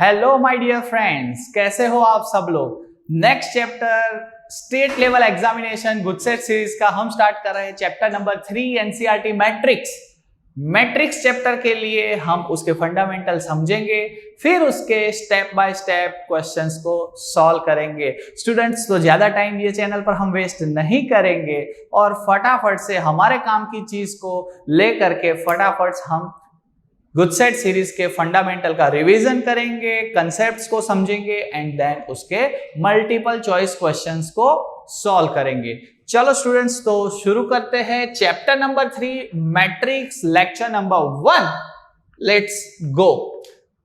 Hello my dear friends, कैसे हो आप सब लोग। Next chapter state level examination GUJCET series का हम स्टार्ट कर रहे हैं chapter number 3 NCERT matrix. Matrix chapter के लिए हम उसके फंडामेंटल समझेंगे, फिर उसके स्टेप बाय स्टेप क्वेश्चंस को सॉल्व करेंगे। स्टूडेंट्स, तो ज्यादा टाइम ये चैनल पर हम वेस्ट नहीं करेंगे और फटाफट से हमारे काम की चीज को लेकर के फटाफट हम गुडसेट सीरीज के फंडामेंटल का रिवीजन करेंगे, कंसेप्ट्स को समझेंगे एंड देन उसके मल्टीपल चॉइस क्वेश्चंस को सॉल्व करेंगे। चलो स्टूडेंट्स, तो शुरू करते हैं chapter number 3 matrix lecture number 1। Let's go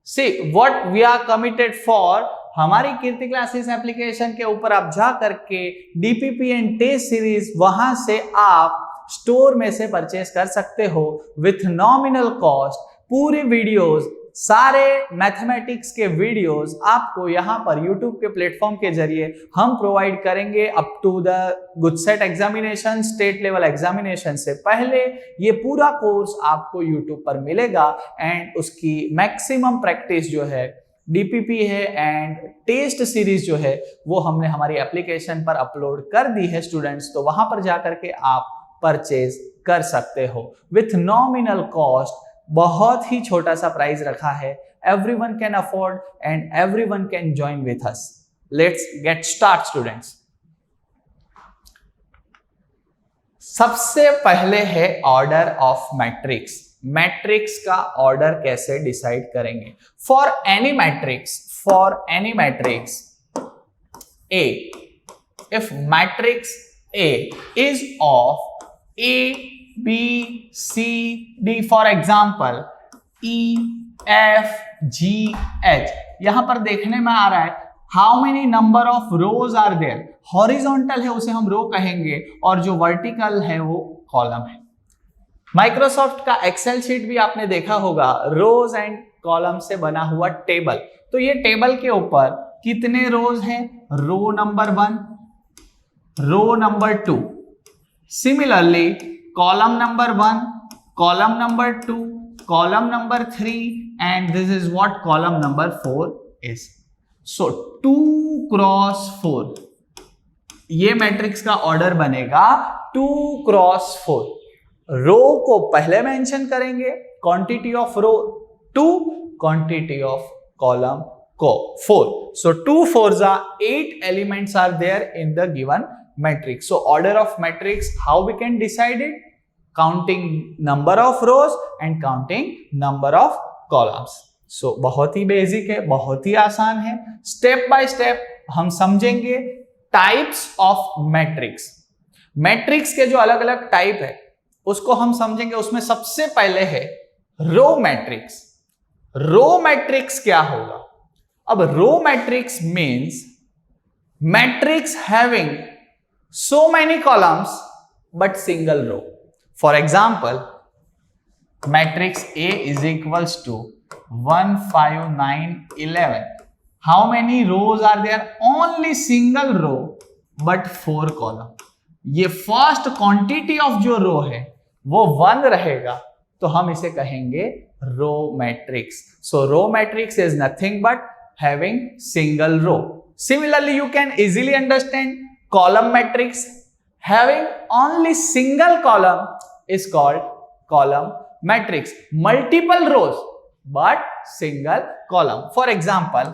see what we are committed for. हमारी कीर्ति क्लासेस एप्लीकेशन के ऊपर आप जा करके डीपीपी एंड टेस्ट सीरीज वहां से आप स्टोर में से परचेस कर सकते हो विथ नॉमिनल कॉस्ट। पूरी वीडियोस, सारे मैथमेटिक्स के वीडियोस आपको यहाँ पर यूट्यूब के प्लेटफॉर्म के जरिए हम प्रोवाइड करेंगे up to the GUJCET examination, state level examination से पहले ये पूरा कोर्स आपको यूट्यूब पर मिलेगा एंड उसकी मैक्सिमम प्रैक्टिस जो है डीपीपी है एंड टेस्ट सीरीज जो है वो हमने हमारी एप्लीकेशन पर अपलोड कर दी है स्टूडेंट्स। तो वहां पर जाकर के आप परचेज कर सकते हो विथ नॉमिनल कॉस्ट। बहुत ही छोटा सा प्राइस रखा है, everyone can afford and everyone can join with us. Let's get start students. सबसे पहले है ऑर्डर ऑफ मैट्रिक्स। मैट्रिक्स का ऑर्डर कैसे डिसाइड करेंगे। For any matrix A, if matrix A is of A, B, C, D, for example E, F, G, H। यहां पर देखने में आ रहा है how many number of rows are there. Horizontal है उसे हम रो कहेंगे और जो वर्टिकल है वो कॉलम है। माइक्रोसॉफ्ट का एक्सेल शीट भी आपने देखा होगा, रोज एंड कॉलम से बना हुआ टेबल। तो ये टेबल के ऊपर कितने रोज हैं? Row number 1, row number 2, similarly column number 1, column number 2, column number 3 and this is what column number 4 is. So 2 cross 4 ये मैट्रिक्स का ऑर्डर बनेगा 2 cross 4। रो को पहले मेंशन करेंगे, quantity of row 2, quantity of column को 4। So 2 4s are 8 elements are there in the given matrix. So order of matrix, how we can decide it? Counting number of rows and counting number of columns. So बहुत ही basic है, बहुत ही आसान है। Step by step हम समझेंगे types of matrix. Matrix के जो अलग अलग टाइप है उसको हम समझेंगे। उसमें सबसे पहले है रो मैट्रिक्स। रो मैट्रिक्स क्या होगा? अब row matrix means matrix having so many columns but single row. For example, matrix A is equals to 1 5 9 11. How many rows are there? Only single row but 4 column. ये first quantity of जो रो है वो 1 रहेगा, तो हम इसे कहेंगे row matrix. So row matrix is nothing but having single row. Similarly, you can easily understand column matrix having only single column is called column matrix. Multiple rows but single column. For example,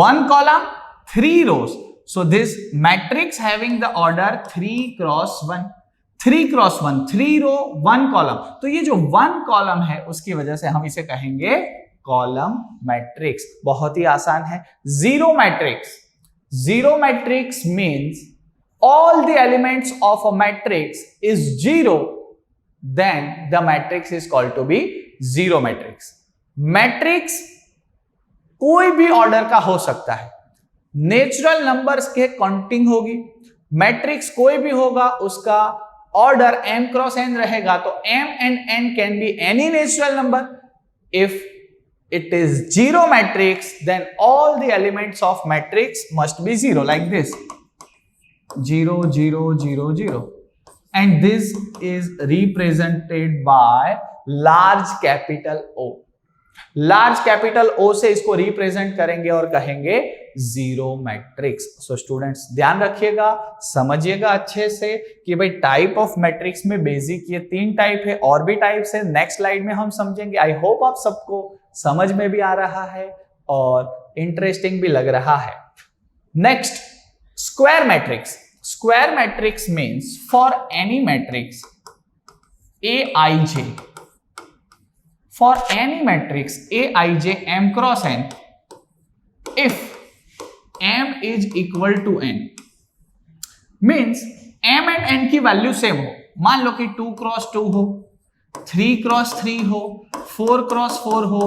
one column 3 rows. So this matrix having the order 3 cross 1. 3 cross 1, 3 row 1 column. तो ये जो 1 column है उसकी वजह से हम इसे कहेंगे कॉलम मैट्रिक्स। बहुत ही आसान है। Zero matrix. Zero matrix means all the elements of a matrix is zero, then the matrix is called to be zero matrix. Matrix कोई भी ऑर्डर का हो सकता है, नेचुरल नंबर्स के काउंटिंग होगी। मैट्रिक्स कोई भी होगा, उसका ऑर्डर m क्रॉस n रहेगा, तो m and n can be any natural number. If it is zero matrix, then all the elements of matrix must be zero, like this 0 0 0 0 and this is represented by large capital O. Large capital O से इसको represent करेंगे और कहेंगे zero matrix. So students ध्यान रखिएगा, समझिएगा अच्छे से कि भाई टाइप ऑफ मैट्रिक्स में बेसिक ये 3 टाइप है, और भी टाइप्स है, नेक्स्ट स्लाइड में हम समझेंगे. आई होप आप सबको समझ में भी आ रहा है और इंटरेस्टिंग भी लग रहा है. Next, square matrix. Square matrix means for any matrix Aij, for any matrix Aij m cross n, if m is equal to n, means m and n की वैल्यू सेम हो. मान लो कि 2 क्रॉस 2 हो, 3 cross 3 हो, 4 cross 4 हो.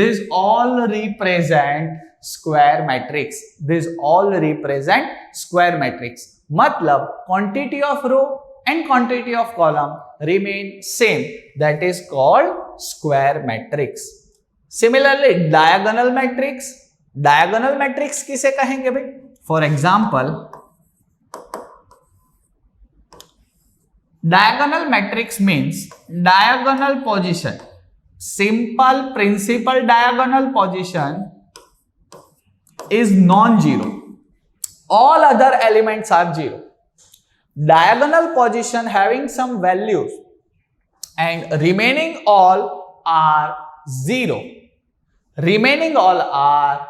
This all represent square matrix. This all represent square matrix. मतलब quantity of row and quantity of column remain same, that is called square matrix. Similarly diagonal matrix. diagonal matrix किसे कहेंगे भाई? For example, diagonal matrix means diagonal position. Simple principal diagonal position is non-zero. All other elements are zero. Diagonal position having some values and remaining all are zero. Remaining all are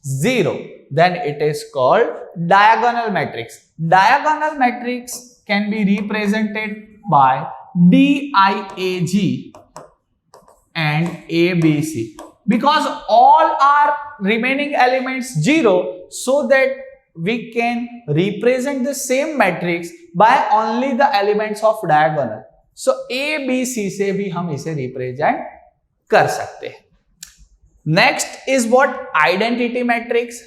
zero. Then it is called diagonal matrix. Diagonal matrix can be represented by DIAG and ABC because all are remaining elements zero, so that we can represent the same matrix by only the elements of diagonal. So A, B, C से भी हम इसे represent कर सकते हैं. Next is what? Identity matrix.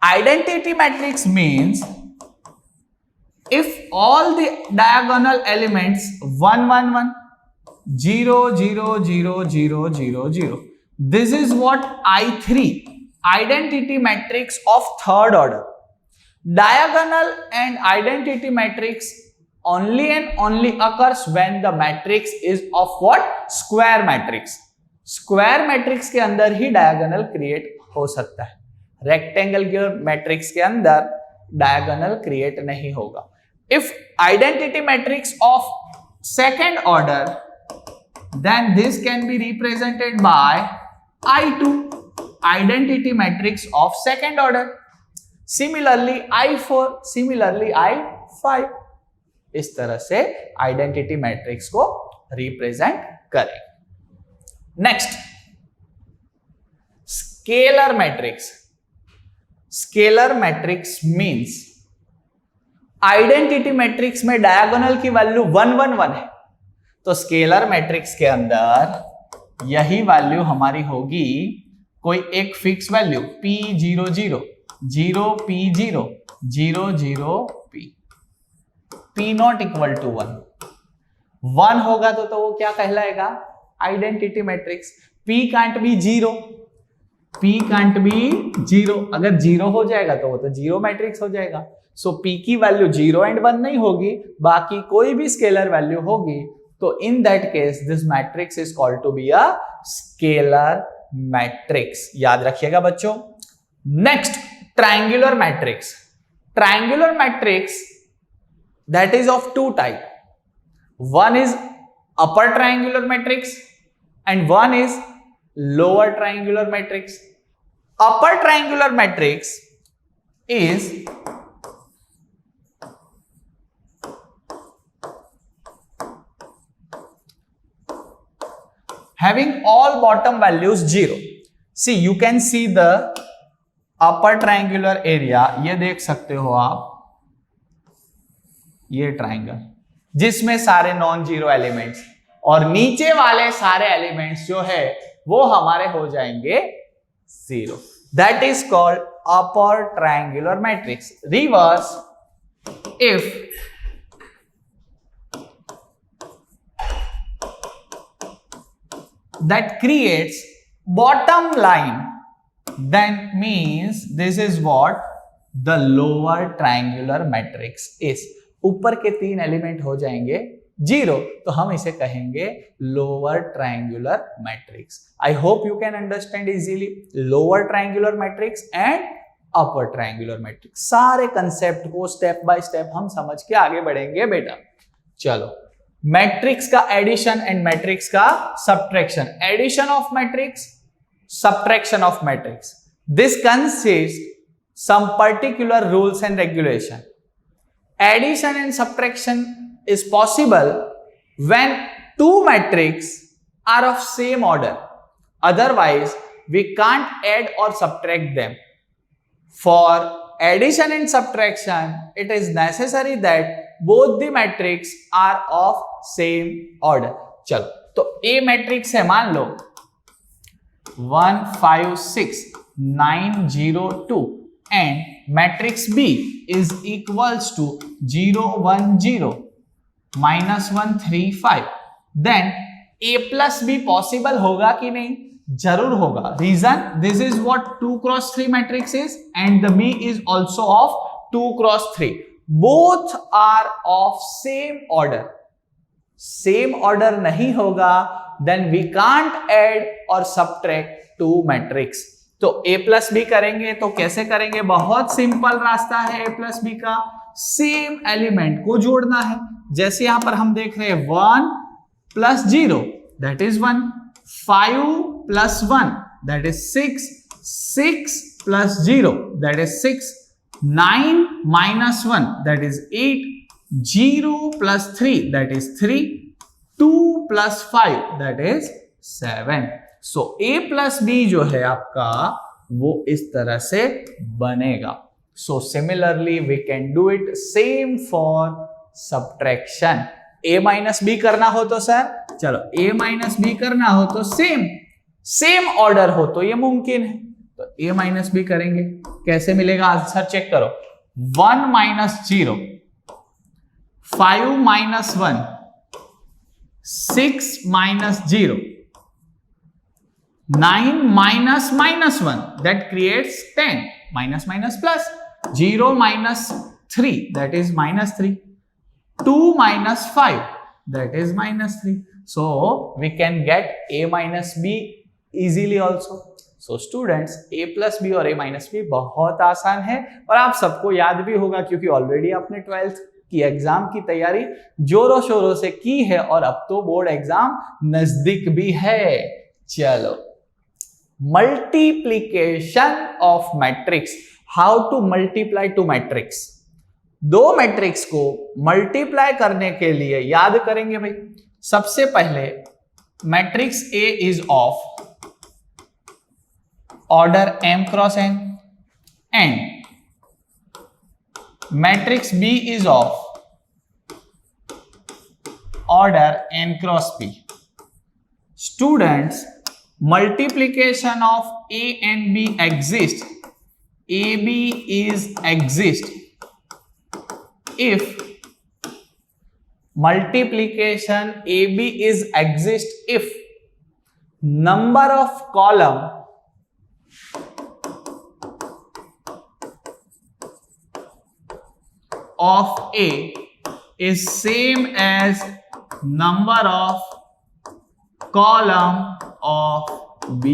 Identity matrix means if all the diagonal elements 1 1 1 0 0 0 0 0 0, this is what I3 identity matrix of third order. Diagonal and identity matrix only and only occurs when the matrix is of what? Square matrix. Square matrix के अंदर ही diagonal create हो सकता है. Rectangle matrix के अंदर diagonal create नहीं होगा. If identity matrix of second order, then this can be represented by I2, identity matrix of second order. Similarly I4, similarly I5. इस तरह से आइडेंटिटी मैट्रिक्स को रिप्रेजेंट करें. Next, scalar matrix. Scalar matrix means identity matrix में diagonal की value 1 1 1 है, तो scalar matrix के अंदर यही वैल्यू हमारी होगी कोई एक fix value P0 0 0 P0 0 0 P. P not equal to 1 होगा तो वो क्या कहलाएगा? Identity matrix. P can't be 0, P can't be 0. अगर 0 हो जाएगा तो वो तो जीरो मैट्रिक्स हो जाएगा. सो P की वैल्यू 0 and 1 नहीं होगी, बाकी कोई भी स्केलर वैल्यू होगी, तो in that case this matrix is called to be a scalar matrix. याद रखिएगा बच्चों. Next, triangular matrix. Triangular matrix that is of two type. One is upper triangular matrix and one is lower triangular matrix. Upper triangular matrix is having all bottom values 0. See, you can see the upper triangular area. ये देख सकते हो आप, ये triangle जिसमें सारे non zero elements, और नीचे वाले सारे एलिमेंट्स जो है वो हमारे हो जाएंगे 0. That is called upper triangular matrix. Reverse, if that creates bottom line, then means this is what the lower triangular matrix is. ऊपर के 3 एलिमेंट हो जाएंगे 0, तो हम इसे कहेंगे lower triangular matrix. I hope you can understand easily lower triangular matrix and upper triangular matrix. सारे concept को स्टेप बाय स्टेप हम समझ के आगे बढ़ेंगे बेटा। चलो, मैट्रिक्स का एडिशन एंड मैट्रिक्स का subtraction. Addition of matrix, subtraction of matrix. This consists some particular rules and regulation. Addition and subtraction is possible when two matrices are of same order. Otherwise, we can't add or subtract them. For addition and subtraction, it is necessary that both the matrices are of same order. चलो, तो A matrix है, मान लो 1 5 6 9 0 2 and matrix B is equals to 0 1 0 minus 1 3 5, then A plus B possible होगा कि नहीं? जरूर होगा। Reason, this is what 2 cross 3 matrix is and the B is also of 2 cross 3. Both are of same order. Same order नहीं होगा then we can't add or subtract two matrix. तो A plus B करेंगे तो कैसे करेंगे? बहुत simple रास्ता है A plus B का। सेम एलिमेंट को जोड़ना है। जैसे यहां पर हम देख रहे हैं 1 plus 0 that is 1, 5 plus 1 that is 6, 6 plus 0 that is 6, 9 minus 1 that is 8, 0 plus 3 that is 3, 2 plus 5 that is 7. So A plus B जो है आपका वो इस तरह से बनेगा। So similarly we can do it same for subtraction. A minus B करना हो तो सर, चलो A minus B करना हो तो सेम ऑर्डर हो तो ये मुमकिन है। तो A minus B करेंगे, कैसे मिलेगा आंसर चेक करो। 1 minus 0, 5 minus 1, 6 minus 0, 9 minus minus 1 that creates 10, minus minus plus, 0 minus 3 that is minus 3, 2 minus 5 that is minus 3. So we can get A minus B easily also. So students, A plus B और A minus B बहुत आसान है और आप सबको याद भी होगा क्योंकि ऑलरेडी आपने 12th की एग्जाम की तैयारी जोरों शोरों से की है और अब तो बोर्ड एग्जाम नजदीक भी है। चलो, multiplication of matrix. How to multiply two matrix. दो मैट्रिक्स को मल्टीप्लाई करने के लिए याद करेंगे भाई। सबसे पहले matrix A is of order m cross n and matrix B is of order n cross p। Students, multiplication of A and B exist, AB is exist if multiplication AB is exist if number of column of A is same as number of column of B.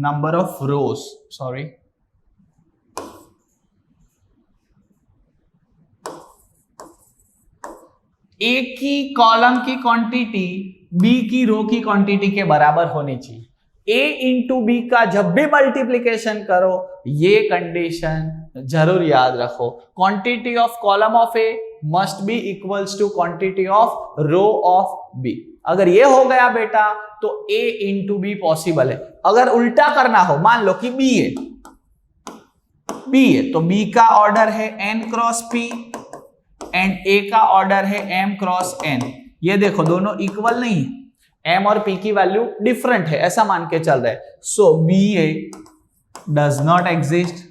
Number of rows, A की column की quantity B की रो की quantity के बराबर होनी चाहिए। A into B का जब भी मल्टीप्लीकेशन करो ये कंडीशन जरूर याद रखो। Quantity of column of A must be equals to quantity of row of B। अगर ये हो गया बेटा तो A इंटू बी पॉसिबल है। अगर उल्टा करना हो, मान लो कि B है तो B का ऑर्डर है n cross P and A का ऑर्डर है m क्रॉस n। ये देखो दोनों इक्वल नहीं है, m और p की वैल्यू डिफरेंट है ऐसा मान के चल रहा है। सो BA does not exist.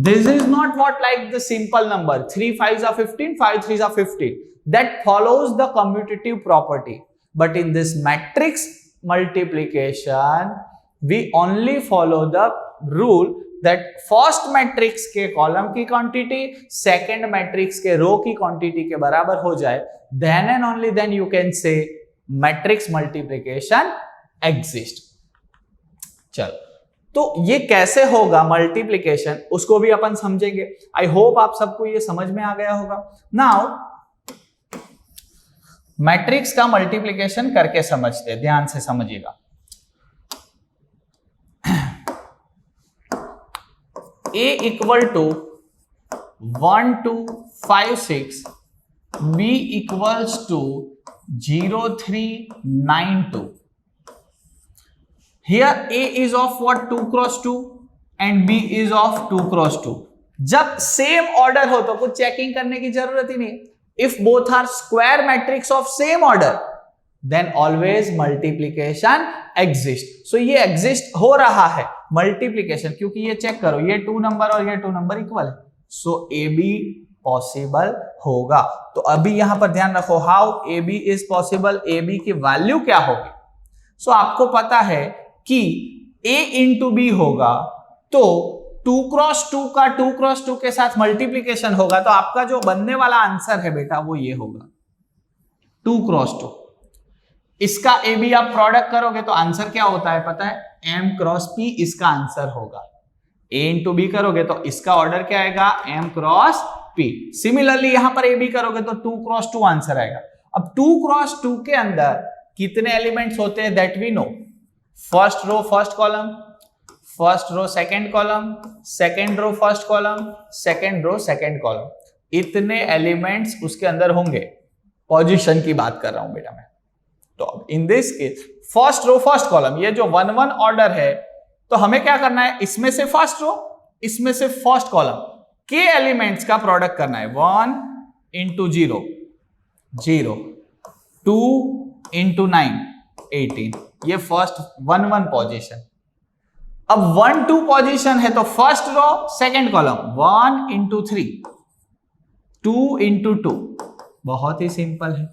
This is not what like the simple number 3 5s are 15, 5 3s are 15. That follows the commutative property. But in this matrix multiplication, we only follow the rule that first matrix के column की quantity second matrix के row की quantity के बराबर हो जाए, then and only then you can say matrix multiplication exist. चलो, तो ये कैसे होगा मल्टीप्लिकेशन, उसको भी अपन समझेंगे। आई होप आप सबको ये समझ में आ गया होगा। नाउ मैट्रिक्स का मल्टीप्लिकेशन करके समझते हैं, ध्यान से समझिएगा। A equal to 1 2 5 6, B equals to 0 3 9 2। Here A is of what 2 cross 2 and B is of 2 cross 2। जब सेम ऑर्डर हो तो कुछ चेकिंग करने की जरूरत ही नहीं। If both are square matrix of same order, then always multiplication exist। So ये exist हो रहा है multiplication, क्योंकि ये चेक करो, ये 2 नंबर और ये 2 नंबर इक्वल है, so AB पॉसिबल होगा। तो अभी यहां पर ध्यान रखो, how AB is possible, AB की वैल्यू क्या होगी। सो आपको पता है कि A इंटू B होगा, तो 2 क्रॉस 2 का 2 क्रॉस 2 के साथ मल्टीप्लीकेशन होगा, तो आपका जो बनने वाला आंसर है बेटा वो ये होगा 2 क्रॉस 2। इसका ए बी आप प्रोडक्ट करोगे तो आंसर क्या होता है पता है, m क्रॉस p इसका आंसर होगा। a इंटू बी करोगे तो इसका ऑर्डर क्या आएगा, m क्रॉस p। सिमिलरली यहां पर ए बी करोगे तो 2 क्रॉस 2 आंसर आएगा। अब 2 क्रॉस 2 के अंदर कितने एलिमेंट्स होते हैं that we know, first row first column, first row second column, second row first column, second row second column, इतने एलिमेंट्स उसके अंदर होंगे। पोजीशन की बात कर रहा हूं बेटा मैं। तो in this case first row first column, ये जो 1 1 ऑर्डर है, तो हमें क्या करना है, इसमें से फर्स्ट रो इसमें से फर्स्ट कॉलम के एलिमेंट्स का प्रोडक्ट करना है। 1 इंटू 0 0, 2 इंटू 9 18, ये फर्स्ट 1 1 पोजीशन। अब 1 2 पोजीशन है तो first row second column 1 into 3, 2 into 2, बहुत ही सिंपल है।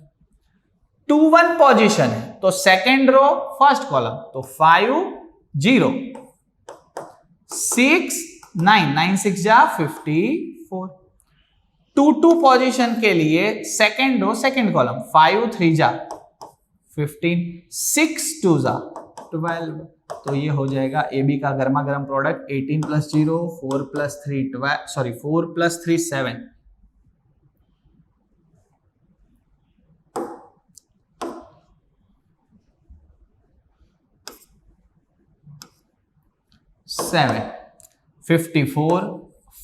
2 1 पोजीशन है तो सेकंड रो फर्स्ट कॉलम, तो 5 0, 6 9 9 6 जा 54। 2 2 पोजीशन के लिए सेकंड रो सेकंड कॉलम, 5 3 जा 15, 6 2 जा 12। तो ये हो जाएगा ए बी का गर्मा गर्म product 18 plus 0 4 plus 3 12, sorry 4 plus 3 7। Seven 54,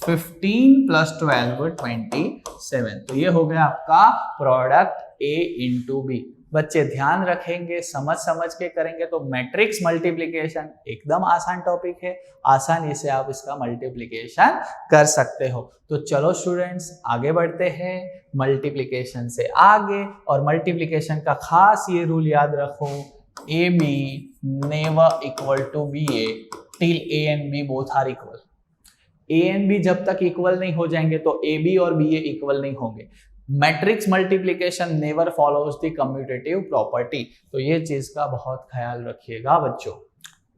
15 plus 12 27। तो ये हो गया आपका प्रोडक्ट ए इंटू बी। बच्चे ध्यान रखेंगे, समझ समझ के करेंगे तो मैट्रिक्स मल्टीप्लिकेशन एकदम आसान टॉपिक है, आसानी से आप इसका मल्टीप्लिकेशन कर सकते हो। तो चलो स्टूडेंट्स आगे बढ़ते हैं मल्टीप्लिकेशन से आगे। और मल्टीप्लिकेशन का खास ये रूल याद रखो, A B never equal to B A till A and B both are equal. A and B जब तक इक्वल नहीं हो जाएंगे तो ए बी और बी ए इक्वल नहीं होंगे। Matrix multiplication never follows the commutative property, तो ये चीज का बहुत ख्याल रखिएगा बच्चों।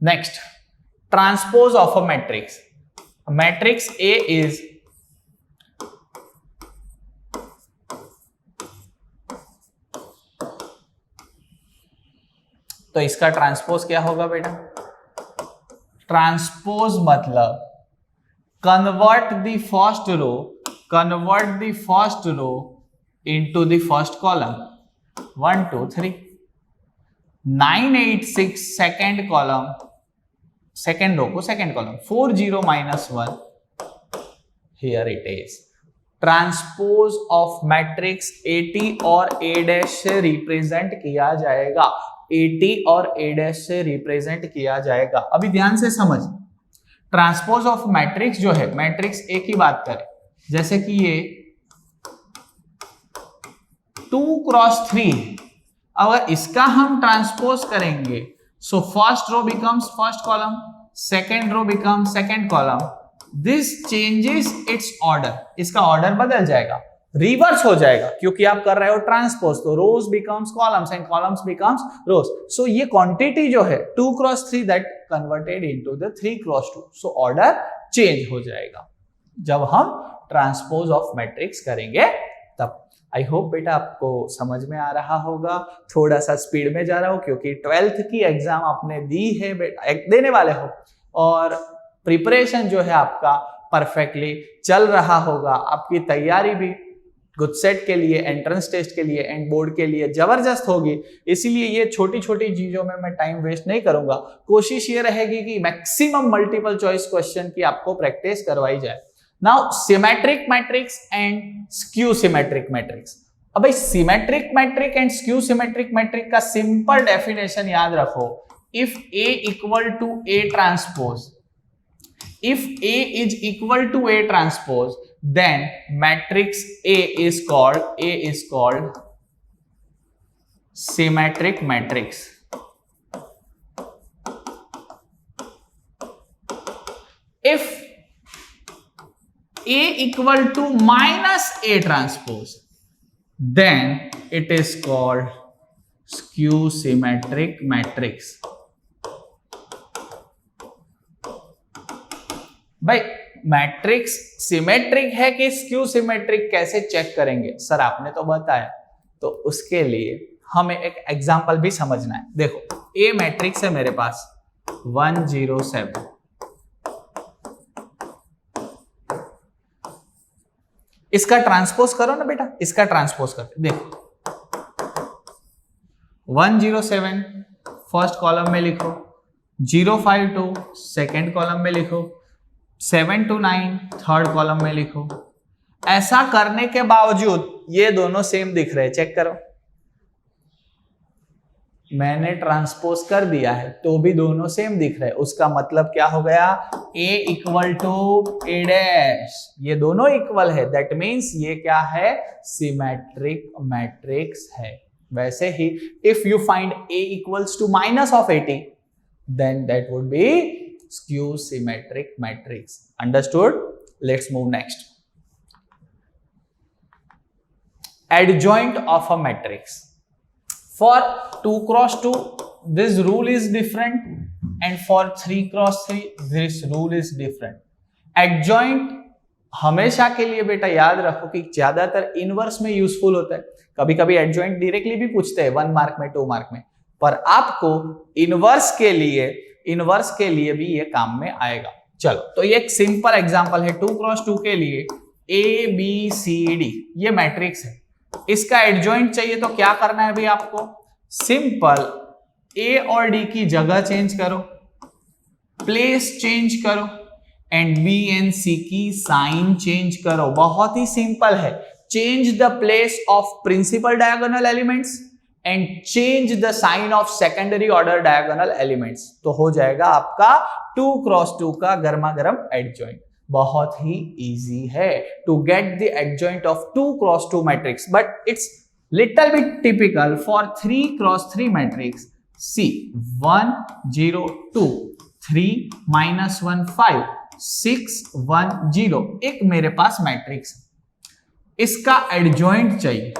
Next, transpose of a matrix. Matrix A is तो इसका ट्रांसपोज क्या होगा बेटा, ट्रांसपोज मतलब convert the first row into the first column 1 2 3, 9 8 6 second column, second row को second column 4 0 minus 1, here it is। Transpose of matrix AT और A dash से represent किया जाएगा, AT और A डैश से रिप्रेजेंट किया जाएगा। अभी ध्यान से समझ, ट्रांसपोज ऑफ मैट्रिक्स जो है, मैट्रिक्स A की बात करें, जैसे कि ये 2 क्रॉस 3, अगर इसका हम ट्रांसपोज करेंगे so first row becomes first column, second row become second column, this changes its order, इसका ऑर्डर बदल जाएगा, रिवर्स हो जाएगा, क्योंकि आप कर रहे हो ट्रांसपोज, तो rows becomes columns and columns becomes rows. So ये क्वांटिटी जो है 2 cross 3 that converted into the 3 cross 2, so order change हो जाएगा जब हम ट्रांसपोज ऑफ मैट्रिक्स करेंगे तब। आई होप बेटा आपको समझ में आ रहा होगा। थोड़ा सा स्पीड में जा रहा हूं क्योंकि 12th की एग्जाम आपने दी है बेटा, देने वाले हो, और प्रिपरेशन जो है आपका परफेक्टली चल रहा होगा। आपकी तैयारी भी गुड सेट के लिए, एंट्रेंस टेस्ट के लिए एंड बोर्ड के लिए जबरदस्त होगी। इसीलिए ये छोटी छोटी चीजों में मैं टाइम वेस्ट नहीं करूंगा। कोशिश ये रहेगी कि मैक्सिमम मल्टीपल चॉइस क्वेश्चन की आपको प्रैक्टिस करवाई जाए। Now symmetric matrix and skew symmetric matrix. अब भाई symmetric matrix and skew symmetric matrix का सिंपल डेफिनेशन याद रखो। If A equal to A transpose, if A is equal to A transpose, then matrix A is called symmetric matrix. If A equal to minus A transpose, then it is called skew symmetric matrix. भाई matrix symmetric है कि skew symmetric कैसे check करेंगे sir, आपने तो बताया, तो उसके लिए हमें एक एग्जांपल भी समझना है। देखो ए मैट्रिक्स है मेरे पास 107, इसका ट्रांसपोज करो ना बेटा, इसका ट्रांसपोज करते। देखो 107 फर्स्ट कॉलम में लिखो, 052 सेकेंड कॉलम में लिखो, 729 थर्ड कॉलम में लिखो। ऐसा करने के बावजूद ये दोनों सेम दिख रहे हैं, चेक करो। मैंने ट्रांसपोज कर दिया है तो भी दोनों सेम दिख रहे हैं, उसका मतलब क्या हो गया, A equal to A dash, ये दोनों इक्वल है, दैट मीन्स ये क्या है, सिमेट्रिक मैट्रिक्स है। वैसे ही if you find A equals to minus of 80 then that would be skew symmetric matrix. Understood? Let's move next. Adjoint of a matrix. For 2 cross 2 this rule is different, and for 3 cross 3 this rule is different. Adjoint हमेशा के लिए बेटा याद रखो कि ज्यादातर inverse में useful होता है। कभी कभी एडजॉइंट डायरेक्टली भी पूछते हैं 1 मार्क में 2 मार्क में, पर आपको इनवर्स के लिए भी ये काम में आएगा। चलो तो ये एक सिंपल एग्जांपल है 2 क्रॉस 2 के लिए A B C D ये मैट्रिक्स है, इसका एडजॉइंट चाहिए तो क्या करना है भाई आपको, सिंपल A और D की जगह चेंज करो, प्लेस चेंज करो, एंड B एंड C की साइन चेंज करो। बहुत ही सिंपल है। Change the place of principal diagonal elements and change the sign of secondary order diagonal elements, तो हो जाएगा आपका 2 क्रॉस 2 का गर्मा गर्म एडजॉइंट। बहुत ही इजी है to get the adjoint of 2 cross 2 matrix, but it's little bit typical for 3 cross 3 matrix. C 1 0 2 3 -1 5 6 1 0 एक मेरे पास मैट्रिक्स, इसका एडजॉइंट चाहिए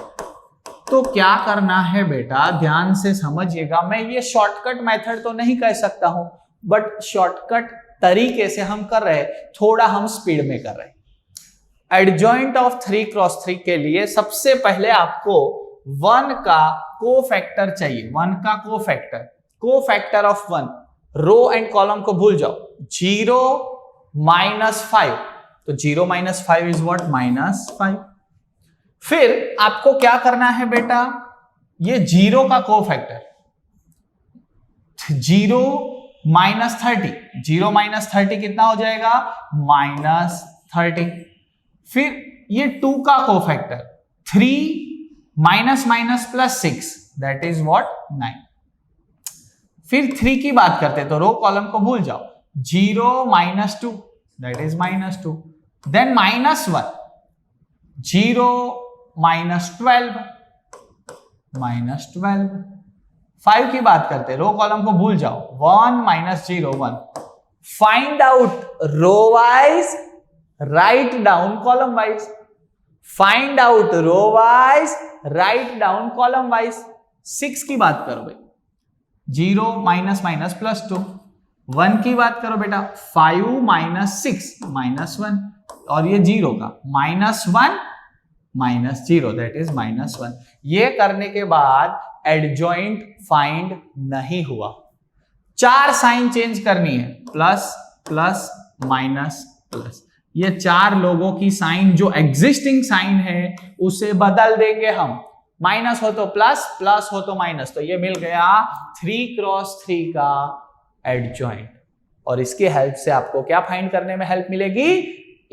तो क्या करना है बेटा, ध्यान से समझिएगा। मैं ये शॉर्टकट मेथड तो नहीं कह सकता हूं, बट शॉर्टकट तरीके से हम कर रहे हैं, थोड़ा हम स्पीड में कर रहे हैं। एडजॉइंट ऑफ 3 क्रॉस 3 के लिए सबसे पहले आपको 1 का कोफैक्टर चाहिए, 1 का cofactor of 1। Row and column को भूल जाओ, 0 -5, तो 0 - 5 इज व्हाट, -5। फिर आपको क्या करना है बेटा, ये 0 का कोफैक्टर 0 -30, 0 -30 कितना हो जाएगा, -30। फिर ये 2 का कोफैक्टर 3 - +6 दैट इज व्हाट, 9। फिर 3 की बात करते तो रो कॉलम को भूल जाओ, 0 -2 दैट इज -2, देन -1 0 -12 -12। 5 की बात करते रो कॉलम को भूल जाओ, 1 - 0 1। Find out row wise, write down column wise. Find out row wise, write down column wise. 6 की बात करो भाई, 0 -+ +2 1 की बात करो बेटा, 5 माइनस 6 -1, और ये 0 का -1 -0 दैट इज -1। ये करने के बाद एडजॉइंट फाइंड नहीं हुआ। 4 साइन चेंज करनी है, प्लस प्लस माइनस प्लस। ये 4 लोगों की साइन जो एग्जिस्टिंग साइन है उसे बदल देंगे हम, माइनस हो तो प्लस, प्लस हो तो माइनस, तो ये मिल गया 3 क्रॉस 3 का एडजॉइंट। और इसकी हेल्प से आपको क्या फाइंड करने में हेल्प मिलेगी?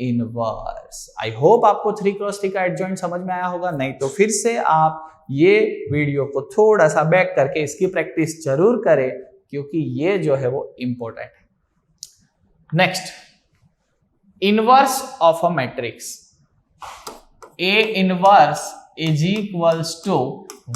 इनवर्स। आई होप आपको 3 क्रॉस 3 का एडजॉइंट समझ में आया होगा, नहीं तो फिर से आप ये वीडियो को थोड़ा सा बैक करके इसकी प्रैक्टिस जरूर करें, क्योंकि ये जो है वो इंपॉर्टेंट है। Next, inverse of a matrix. A inverse is equals to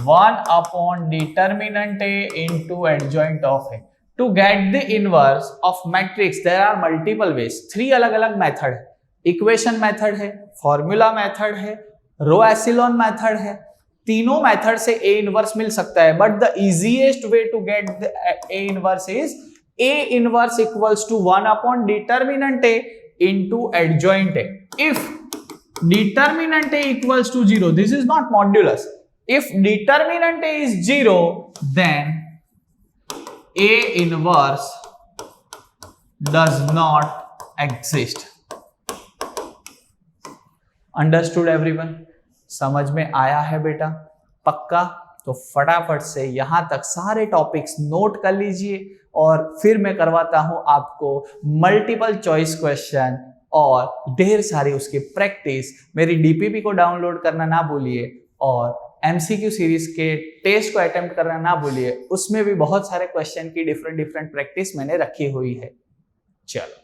1 upon determinant A into adjoint of A. To get the inverse of matrix, there are multiple ways. 3 अलग अलग मेथड है, इक्वेशन मेथड है, formula method है, रो एसिलॉन method है। तीनों method से A inverse मिल सकता है, but the easiest way to get the A inverse is A inverse equals to 1 upon determinant A into adjoint A. If determinant A equals to 0, this is not modulus. If determinant A is 0, then A inverse does not exist. Understood everyone? समझ में आया है बेटा? पक्का? तो फटाफट से यहां तक सारे टॉपिक्स नोट कर लीजिए, और फिर मैं करवाता हूं आपको मल्टीपल चॉइस क्वेश्चन और ढेर सारी उसकी प्रैक्टिस। मेरी डीपीपी को डाउनलोड करना ना भूलिए, और एमसीक्यू सीरीज के टेस्ट को अटेम्प्ट करना ना भूलिए, उसमें भी बहुत सारे क्वेश्चन की डिफरेंट प्रैक्टिस मैंने रखी हुई है। चलो।